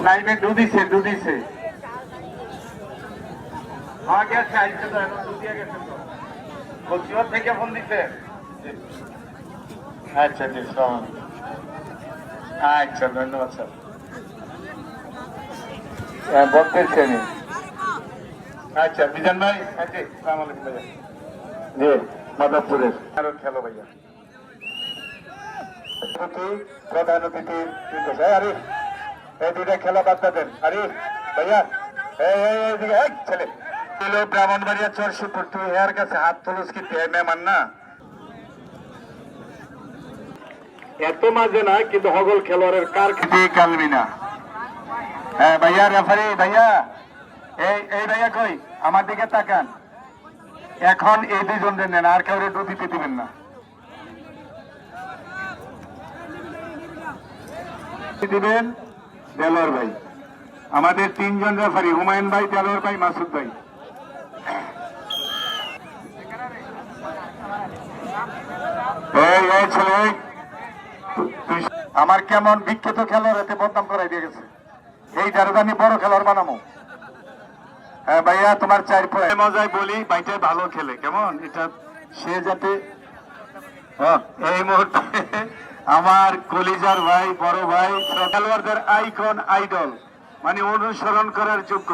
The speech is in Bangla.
লাইনে ডুদিছে ডুদিছে হ্যাঁ গেছে আইছে তো এখন ডুদিয়া গেছে তো কোচিওর থেকে ফোন দিছে আচ্ছা জি সালাম আচ্ছা ধন্যবাদ স্যার বলতেছি আমি আচ্ছা মিজান ভাই আচ্ছা সালাম আলাইকুম ভাইয়া জি মাদারপুরের আরো খেলো ভাইয়া প্রধান অতিথি আরে এই দুইটা খেলা বার্তা দেন আরে ভাইয়া এই ছেলে ব্রাহ্মণবাড়িয়া চরশিপুর তুই এর কাছে হাত তুলস কি মেহমান না এত মাঝে না কিন্তু হগল খেলোয়াড়ের কার খেতে কালবি না হ্যাঁ ভাইয়া রেফারি ভাইয়া এই ভাইয়া কই আমার দিকে তাকান এখন এই দুজন নেন আর কেউ দিতে দিবেন না দিবেন দেলোয়ার ভাই আমাদের তিনজন রেফারি হুমায়ুন ভাই দেলোয়ার ভাই মাসুদ ভাই এই ছেলে আমার কেমন বিখ্যাত খেলোয়াড় এতে বদনাম করাই দিয়ে গেছে এই জারদানি বড় খেলোয়াড় বানামো হ্যাঁ ভাইয়া তোমার 4 পয়েন্ট মজায় বলি ভাইটা ভালো খেলে কেমন এটা সে যাতে এই মুহূর্তে আমার কলিজার ভাই বড় ভাই খেলোয়াড়দের আইকন আইডল মানে অনুসরণ করার যোগ্য